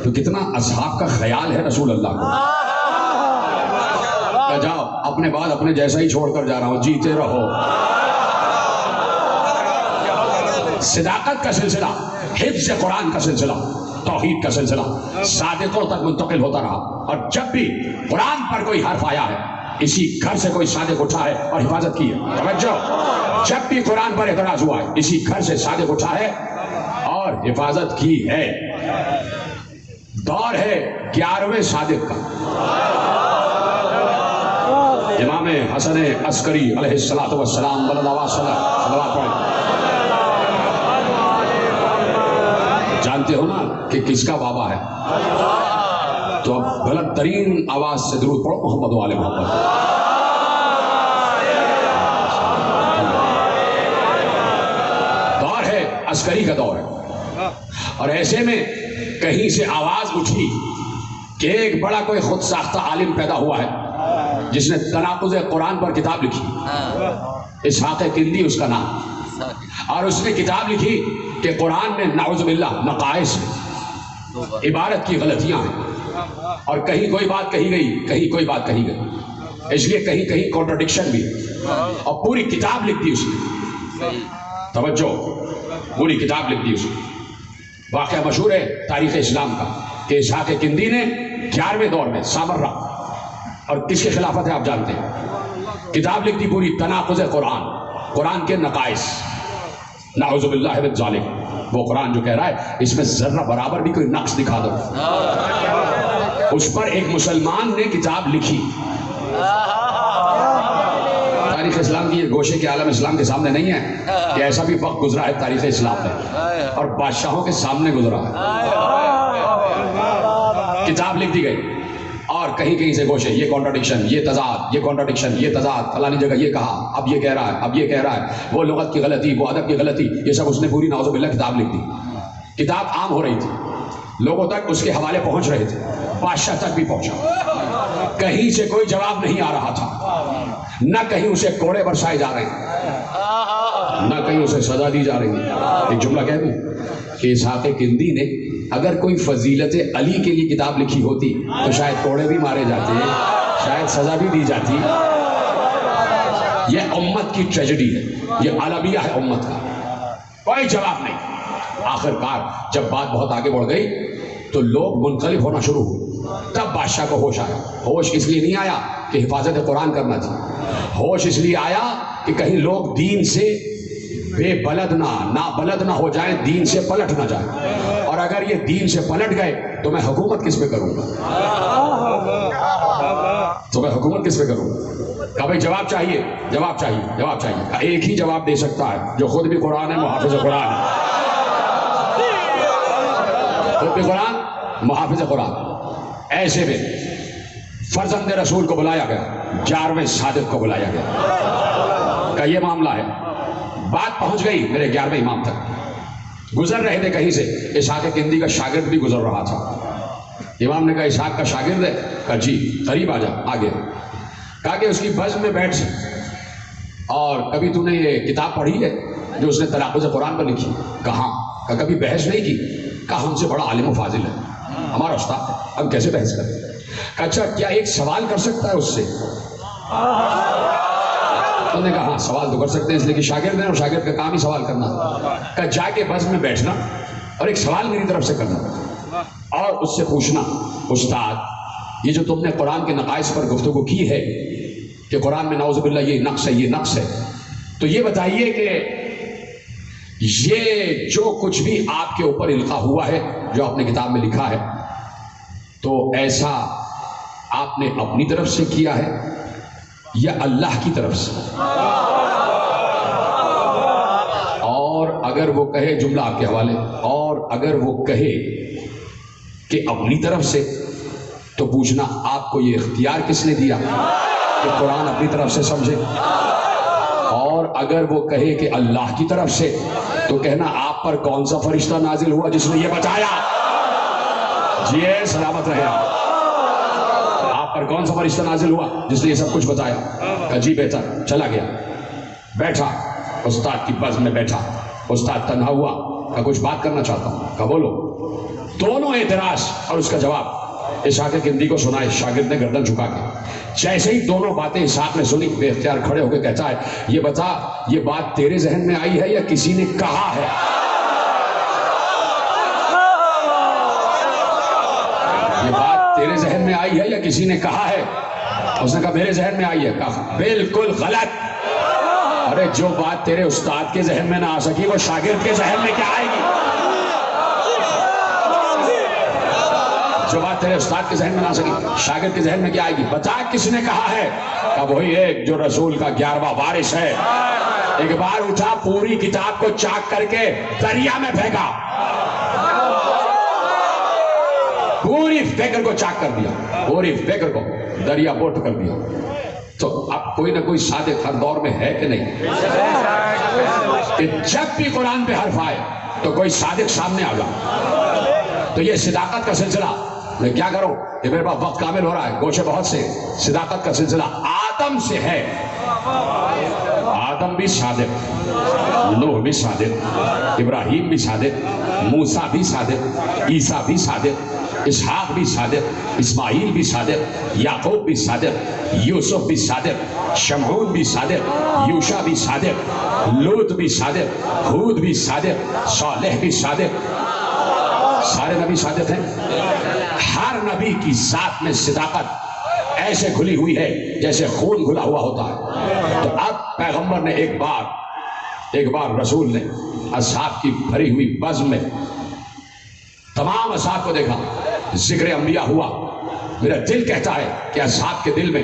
تو کتنا اصحاب کا خیال ہے رسول اللہ کو۔ جاؤ اپنے بعد اپنے جیسا ہی چھوڑ کر جا رہا ہوں، جیتے رہو۔ صداقت کا سلسلہ، حفظ قرآن کا سلسلہ، توحید کا سلسلہ صادقوں تک منتقل ہوتا رہا، اور جب بھی قرآن پر کوئی حرف آیا ہے اسی گھر سے کوئی صادق اٹھا ہے اور حفاظت کی ہے۔ توجہ، جب بھی قرآن پر اعتراض ہوا ہے اسی گھر سے صادق اٹھا ہے اور حفاظت کی ہے۔ دور ہے 11ویں صادق کا، امام حسن عسکری علیہ السلام بلند آواز صلوات پڑھیں۔ جانتے ہو نا کہ کس کا بابا ہے؟ تو اب غلط ترین آواز سے درود پڑھو محمد و آل محمد۔ دور ہے عسکری کا دور ہے، اور ایسے میں کہیں سے آواز اٹھی کہ ایک بڑا کوئی خود ساختہ عالم پیدا ہوا ہے جس نے تناقض قرآن پر کتاب لکھی، اسحاق کندی اس کا نام، اور اس نے کتاب لکھی کہ قرآن میں نعوذ باللہ نقائص عبارت کی غلطیاں ہیں، اور کہیں کوئی بات کہی گئی، کہیں کوئی بات کہی گئی، اس لیے کہیں کہیں کانٹرڈکشن بھی، اور پوری کتاب لکھ دی اس نے۔ توجہ، پوری کتاب لکھ دی اس نے۔ واقعہ مشہور ہے تاریخ اسلام کا کہ اسحاق کندی نے 11ویں دور میں سامرہ، اور کس کی خلافت ہے آپ جانتے ہیں، کتاب لکھ دی پوری تناقض قرآن، قرآن کے نقائص، نعوذ باللہ من ذالک۔ وہ قرآن جو کہہ رہا ہے اس میں ذرہ برابر بھی کوئی نقص دکھا دو، اس پر ایک مسلمان نے کتاب لکھی۔ تاریخ اسلام کی یہ گوشے کے عالم اسلام کے سامنے نہیں ہے کہ ایسا بھی وقت گزرا ہے تاریخ اسلام میں، اور بادشاہوں کے سامنے گزرا ہے۔ کتاب لکھ دی گئی، اور کہیں کہیں سے گوشے، یہ کانٹرڈکشن، یہ تضاد، یہ کانٹرڈکشن، یہ تضاد، فلانی جگہ یہ کہا، اب یہ کہہ رہا ہے، اب یہ کہہ رہا ہے، وہ لغت کی غلطی، وہ ادب کی غلطی، یہ سب اس نے پوری نعوذ باللہ کتاب لکھ دی۔ کتاب عام ہو رہی تھی، لوگوں تک اس کے حوالے پہنچ رہے تھے، بادشاہ تک بھی پہنچا، کہیں سے کوئی جواب نہیں آ رہا تھا، نہ کہیں اسے کوڑے برسائے جا رہے ہیں، نہ کہیں اسے سزا دی جا رہی ہے۔ ایک جملہ کہہ دوں کہ اسحاق کندی نے اگر کوئی فضیلت علی کے لیے کتاب لکھی ہوتی تو شاید کوڑے بھی مارے جاتے، شاید سزا بھی دی جاتی۔ یہ امت کی ٹریجڈی ہے، یہ عالمیہ ہے امت کا، کوئی جواب نہیں۔ آخر کار جب بات بہت آگے بڑھ گئی تو لوگ منقلب ہونا شروع ہوئے، تب بادشاہ کو ہوش آیا۔ ہوش اس لیے نہیں آیا کہ حفاظت قرآن کرنا تھی، ہوش اس لیے آیا کہ کہیں لوگ دین سے بے بلد نہ ہو جائیں، دین سے پلٹ نہ جائیں، اور اگر یہ دین سے پلٹ گئے تو میں حکومت کس پہ کروں گا، کہ بھائی جواب چاہیے، جواب چاہیے، جواب چاہیے۔ ایک ہی جواب دے سکتا ہے جو خود بھی قرآن ہے، محافظ قرآن ہے، خود بھی قرآن، محافظ قرآن۔ ایسے میں فرزند رسول کو بلایا گیا، 11ویں صادق کو بلایا گیا کہ یہ معاملہ ہے۔ بات پہنچ گئی میرے 11ویں امام تک، گزر رہے تھے کہیں سے، اسحاق کندی کا شاگرد بھی گزر رہا تھا۔ امام نے کہا اسحاق کا شاگرد ہے؟ کہا جی، قریب آ جا، آگے۔ کہا کہ اس کی بزم میں بیٹھ سے، اور کبھی تو نے یہ کتاب پڑھی ہے جو اس نے تناقض قرآن پر لکھی؟ کہاں؟ کہا کبھی بحث نہیں کی؟ کہا ہم سے بڑا عالم و فاضل ہے، ہمارا استاد ہے، ہم کیسے بحث کریں؟ کہا اچھا کیا ایک سوال کر سکتا ہے اس سے؟ انہوں نے کہا ہاں سوال تو کر سکتے ہیں، اس لیے کہ شاگرد ہیں اور شاگرد کا کام ہی سوال کرنا۔ کہا جا کے بس میں بیٹھنا اور ایک سوال میری طرف سے کرنا اور اس سے پوچھنا، استاد یہ جو تم نے قرآن کے نقائص پر گفتگو کی ہے کہ قرآن میں نعوذ باللہ یہ نقص ہے، یہ نقص ہے، تو یہ بتائیے کہ یہ جو کچھ بھی آپ کے اوپر القاء ہوا ہے، جو آپ نے کتاب میں لکھا ہے، تو ایسا آپ نے اپنی طرف سے کیا ہے یا اللہ کی طرف سے؟ اور اگر وہ کہے، جملہ آپ کے حوالے، اور اگر وہ کہے کہ اپنی طرف سے، تو پوچھنا آپ کو یہ اختیار کس نے دیا کہ قرآن اپنی طرف سے سمجھے؟ اور اگر وہ کہے کہ اللہ کی طرف سے، تو کہنا آپ پر کون سا فرشتہ نازل ہوا جس نے یہ بتایا؟ جی سلامت رہے آپ پر کون سا فرشتہ نازل ہوا جس نے یہ سب کچھ بتایا؟ کہا جی بہتر، چلا گیا، بیٹھا استاد کی بزم میں بیٹھا، استاد تنہا ہوا، کہا کچھ بات کرنا چاہتا ہوں، کہا بولو۔ دونوں اعتراض اور اس کا جواب اسحاق کندی کو سنائے، شاگرد نے گردن جھکا کے۔ جیسے ہی دونوں باتیں اسحاق نے سنی، بے اختیار کھڑے ہو کے کہتا ہے یہ بتا، یہ بات تیرے ذہن میں آئی ہے یا کسی نے کہا ہے؟ یہ بات تیرے ذہن میں آئی ہے یا کسی نے کہا ہے؟ اس نے کہا میرے ذہن میں آئی ہے۔ کہا بالکل غلط، ارے جو بات تیرے استاد کے ذہن میں نہ آ سکی وہ شاگرد کے ذہن میں کیا آئے گی؟ جو بات تیرے استاد کے ذہن میں نہ آ سکی شاگرد کے ذہن میں کیا آئے گی؟ بتا کس نے کہا ہے؟ کہا وہی ایک جو رسول کا 11واں وارث ہے۔ ایک بار اٹھا، پوری کتاب کو چاک کر کے دریا میں پھینکا، پوری فکر کو چاک کر دیا، پوری فکر کو دریا بوٹ کر دیا۔ تو اب کوئی نہ کوئی صادق ہر دور میں ہے کہ نہیں، کہ جب بھی قرآن پہ حرف آئے تو کوئی صادق سامنے آ جائے۔ تو یہ صداقت کا سلسلہ میں کیا کروں کہ میرے پاس وقت کامل ہو رہا ہے، گوشے بہت سے، صداقت کا سلسلہ آدم سے ہے۔ آدم بھی صادق، نوح بھی صادق، ابراہیم بھی صادق، موسیٰ بھی صادق، عیسیٰ بھی صادق، اسحاق بھی صادق، اسماعیل بھی صادق، یعقوب بھی صادق، یوسف بھی صادق، شمعون بھی صادق، یوشع بھی صادق، لوط بھی صادق، ہود بھی صادق، صالح بھی صادق۔ سارے نبی صادق ہیں۔ ہر نبی کی ذات میں صداقت ایسے کھلی ہوئی ہے جیسے خون کھلا ہوا ہوتا ہے۔ تو اب پیغمبر نے ایک بار رسول نے اصحاب کی بھری ہوئی بزم میں تمام اصحاب کو دیکھا، ذکر انبیاء ہوا۔ میرا دل کہتا ہے کہ اصحاب کے دل میں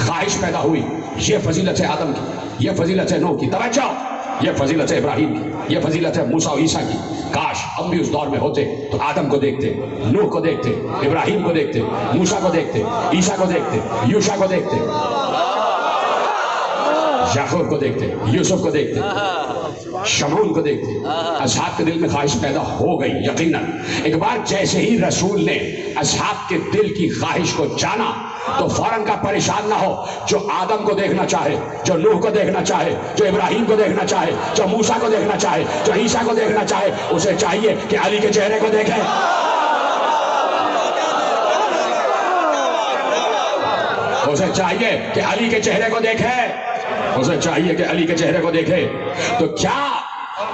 خواہش پیدا ہوئی، یہ فضیلت ہے آدم کی، یہ فضیلت ہے نوح کی، توجہ، یہ فضیلت ہے ابراہیم کی، یہ فضیلت ہے موسیٰ و عیسیٰ کی۔ کاش ہم بھی اس دور میں ہوتے تو آدم کو دیکھتے، نوح کو دیکھتے، ابراہیم کو دیکھتے، موسیٰ کو دیکھتے، عیسیٰ کو دیکھتے، یوشع کو دیکھتے، یعقوب کو دیکھتے، یوسف کو دیکھتے، شمعون کو دیکھتے۔ اصحاب کے دل میں خواہش پیدا ہو گئی یقیناً۔ ایک بار جیسے ہی رسول نے اصحاب کے دل کی خواہش کو جانا تو فوراً کا پریشان نہ ہو، جو آدم کو دیکھنا چاہے، جو نوح کو دیکھنا چاہے، جو ابراہیم کو دیکھنا چاہے، جو موسیٰ کو دیکھنا چاہے، جو عیسیٰ کو دیکھنا چاہے، اسے چاہیے کہ علی کے چہرے کو دیکھے۔ اسے چاہیے کہ علی کے چہرے کو دیکھے، اسے چاہیے کہ علی کے چہرے کو دیکھے۔ تو کیا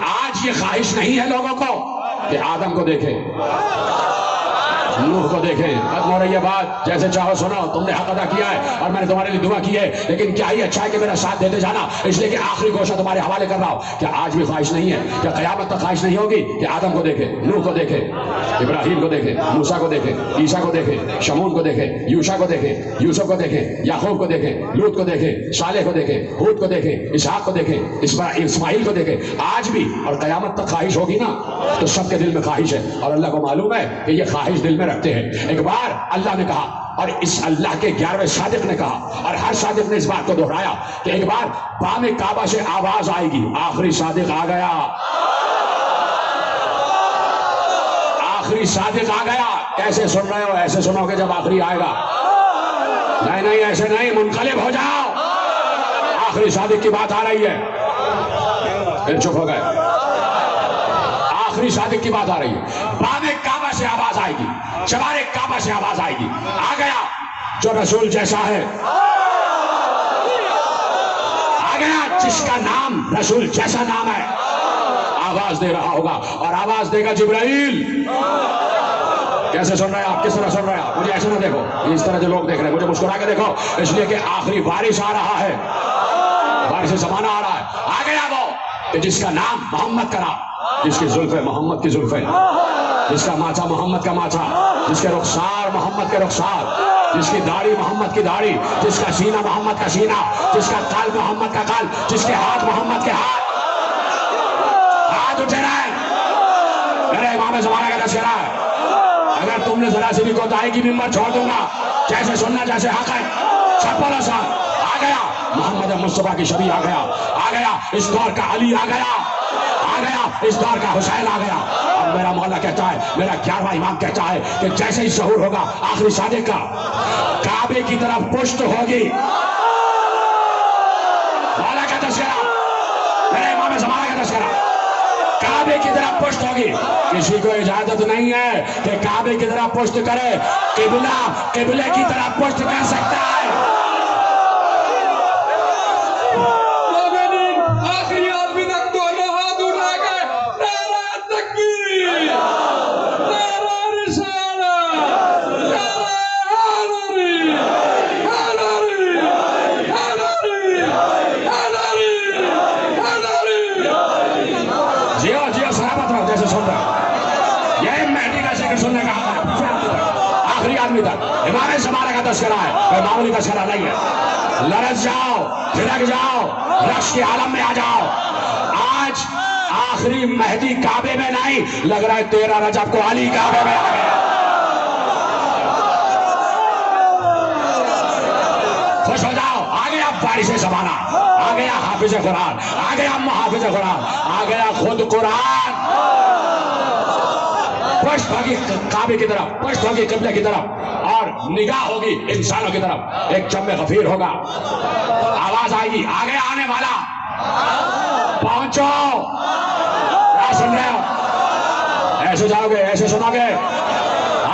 آج یہ خواہش نہیں ہے لوگوں کو کہ آدم کو دیکھے، نوح کو دیکھیں؟ ختم ہو رہی ہے بات، جیسے چاہو سنو، تم نے حق ادا کیا ہے اور میں نے تمہارے لیے دعا کی ہے، لیکن کیا ہی اچھا ہے کہ میرا ساتھ دیتے جانا، اس لیے کہ آخری گوشہ تمہارے حوالے کر رہا ہوں۔ کیا آج بھی خواہش نہیں ہے؟ کیا قیامت تک خواہش نہیں ہوگی کہ آدم کو دیکھے، نوح کو دیکھے، ابراہیم کو دیکھے، موسیٰ کو دیکھے، عیسیٰ کو دیکھے، شمعون کو دیکھے، یوشع کو دیکھے، یوسف کو دیکھے، یعقوب کو دیکھے، لوط کو دیکھے، صالح کو دیکھے، ہود کو دیکھے، اسحاق کو دیکھے، اسماعیل کو دیکھے؟ آج بھی اور قیامت تک خواہش ہوگی نا، تو سب کے دل میں خواہش ہے اور اللہ کو معلوم ہے کہ یہ خواہش دل میں رکھتے ہیں۔ ایک بار اللہ نے کہا اور اس اللہ کے 11ویں صادق نے کہا اور ہر صادق نے اس بات کو دہرایا کہ ایک بار بام کعبہ سے آواز آئے گی، آخری صادق آ گیا، آخری صادق آ گیا۔ کیسے سن رہے ہو؟ ایسے سنو گے جب آخری آئے گا۔ نہیں نہیں ایسے نہیں، منقلب ہو جاؤ، آخری صادق کی بات آ رہی ہے۔ پھر چپ ہو گئے، آخری صادق کی بات آ رہی ہے۔ بام کعبہ سے آواز آئے گی، چوار کعبہ سے آواز آئے گی، آ گیا جو رسول جیسا ہے، آ گیا جس کا نام رسول جیسا نام ہے۔ آواز دے رہا ہوگا اور آواز دے گا جبرائیل۔ کیسے سن رہے ہیں آپ؟ کس طرح سن رہے ہیں آپ؟ مجھے ایسے نہ دیکھو، اس طرح جو لوگ دیکھ رہے ہیں مجھے مسکرا کے دیکھو، اس لیے کہ آخری وارث آ رہا ہے، وارث زمانہ آ رہا ہے۔ آ گیا وہ کہ جس کا نام محمد کا نام، جس کی زلفیں محمد کی زلفیں، جس کا ماتھا محمد کا ماتھا، جس کے رخسار محمد کے رخسار، جس کی داڑھی محمد کی داڑھی، جس کا سینہ محمد کا سینہ، جس کا قلب محمد کا قلب، جس کے ہاتھ محمد کے ہاتھ۔ ہاتھ اٹھے رہے، میرے امام زمانہ کا تذکرہ ہے۔ اگر تم نے ذرا سی بھی کوتاہی کی ممبر چھوڑ دوں گا، جیسے سننا جیسے حق ہے، چھپر آسان آ گیا، محمد مصطفیٰ کی شبیہ آ گیا، آ گیا اس دور کا علی آ گیا، آ گیا اس دور کا حسین آ گیا۔ اب میرا مولا کہتا ہے، میرا 11واں امام کہتا ہے کہ جیسے ہی ظہور ہوگا آخری صادق کا، کعبے کی طرف پشت ہوگی، مولا کا تذکرہ، میرے امام زمانہ کا تذکرہ، کعبے کی طرف پشت ہوگی۔ کسی کو اجازت نہیں ہے کہ کعبے کی طرف پشت کرے، قبلے کی طرف پشت کر سکتا ہے۔ آخری آدمی تک دونوں ہاتھ اٹھا کے نعرہ تکبیر، نعرہ رسالت، نعرہ حیدری، حیدری، حیدری، حیدری، حیدری۔ جیو جیو سلامت رہو جیسے سن رہے، یہ مہدی کا ذکر سننے کا حق ہے، آخری آدمی تک۔ امام زمانہ کا تذکرہ ہے، کوئی معمولی تذکرہ نہیں ہے۔ لرز جاؤ، پھرک جاؤ، رقص کے عالم میں آ جاؤ۔ آج آخری مہدی کعبے میں نہیں، لگ رہا ہے 13 رجب کو علی کعبے میں آ گیا۔ خوش ہو جاؤ، آ گیا وارث زمانہ، آ گیا حافظ قرآن، آ گیا محافظ قرآن، آ گیا خود قرآن۔ پشت ہوگی کعبے کی طرف، پشت ہوگی قبلے کی طرف، اور نگاہ ہوگی انسانوں کی طرف۔ ایک جم غفیر ہوگا، آواز آئے گی، آگے آنے والا پہنچو۔ کیا سن رہے ہو؟ ایسے جاؤ گے، ایسے سنو گے،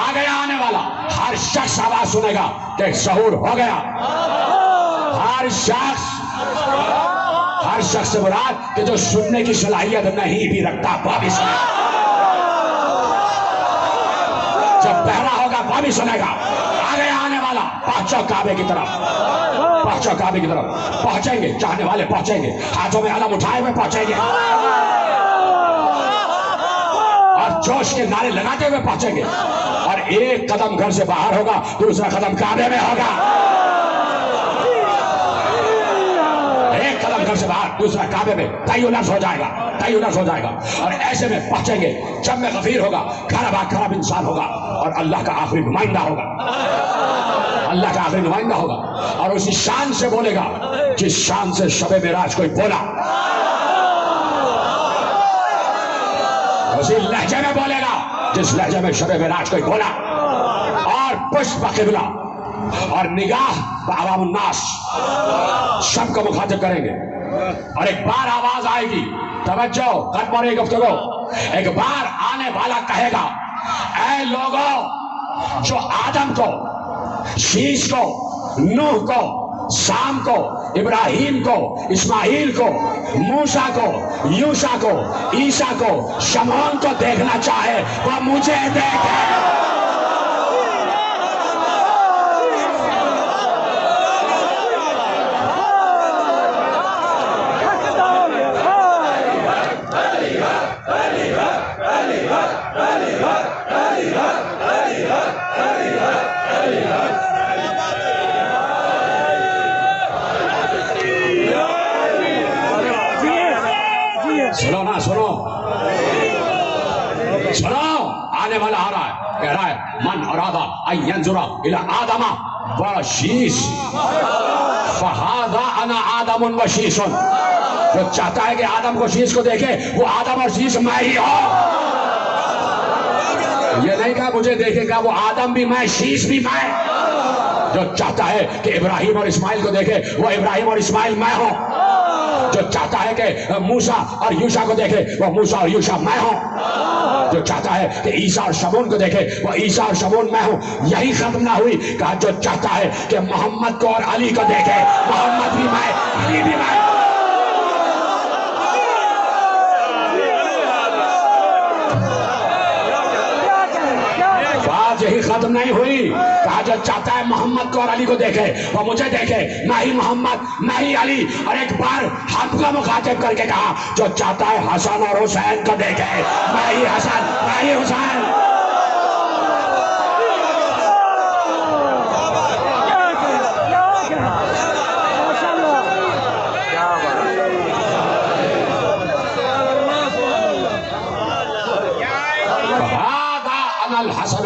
آگے آنے والا۔ ہر شخص آواز سنے گا کہ ظہور ہو گیا۔ ہر شخص سے مراد کہ جو سننے کی صلاحیت نہیں بھی رکھتا وہ بھی سنے گا۔ جب بہرا ہوگا وہ بھی سنے گا۔ آگے آنے والا، پہنچو کعبے کی طرف، پہنچو کعبے کی طرف۔ پہنچیں گے، چاہنے والے پہنچیں گے، ہاتھوں میں علم اٹھائے ہوئے پہنچیں گے، اور جوش کے نعرے لگاتے ہوئے پہنچیں گے۔ اور ایک قدم گھر سے باہر ہوگا، دوسرا قدم کعبے میں ہوگا۔ ایک قدم گھر سے باہر، دوسرا کعبے میں، تیولرز ہو جائے گا، تیولرز ہو جائے گا۔ اور ایسے میں پہنچیں گے، جب میں غفیر ہوگا، خراب خراب انسان ہوگا، اور اللہ کا آخری نمائندہ ہوگا، اللہ کا آخری نمائندہ ہوگا، اور اسی شان سے بولے گا جس شان سے شب معراج کوئی بولا، اسی لہجے میں بولے گا جس لہجے میں شب معراج کوئی بولا۔ اور پشت بقبلہ اور نگاہ بعوام الناس، سب کو مخاطب کریں گے۔ اور ایک بار آواز آئے گی، توجہ، قدم اور گفتگو، ایک بار آنے والا کہے گا، اے لوگوں جو آدم کو، شیش کو، نوح کو، سام کو، ابراہیم کو، اسماعیل کو، موسیٰ کو، یوشع کو، عیسیٰ کو، شمعون کو دیکھنا چاہے وہ مجھے دیکھے۔ سنو نا، سنو سنو، آنے والا آ رہا ہے، کہہ رہا ہے من ارادہ ان ینظر الی آدم وشیش فہذا انا آدم وشیش۔ جو چاہتا ہے کہ آدم کو شیش کو دیکھے، وہ آدم اور شیش میں ہی ہوں۔ یہ نہیں کہا مجھے دیکھے گا، وہ آدم بھی میں، شیش بھی میں۔ جو چاہتا ہے کہ ابراہیم اور اسماعیل کو دیکھے، وہ ابراہیم اور اسماعیل میں ہوں۔ جو چاہتا ہے کہ موسیٰ اور یوشع کو دیکھے، وہ موسیٰ اور یوشع میں ہوں۔ جو چاہتا ہے کہ عیسیٰ اور شمعون کو دیکھے، وہ عیسیٰ اور شمعون میں ہوں۔ یہی ختم نہ ہوئی، کہا جو چاہتا ہے کہ محمد کو اور علی کو دیکھے، محمد بھی میں، علی بھی میں۔ یہی ختم نہیں ہوئی، کہا جو چاہتا ہے محمد کو اور علی کو دیکھے وہ مجھے دیکھے، میں ہی محمد، میں ہی علی۔ اور ایک بار ہم کو مخاطب کر کے کہا جو چاہتا ہے حسن اور حسین کو دیکھے، میں ہی حسن، میں ہی حسین۔ الحسن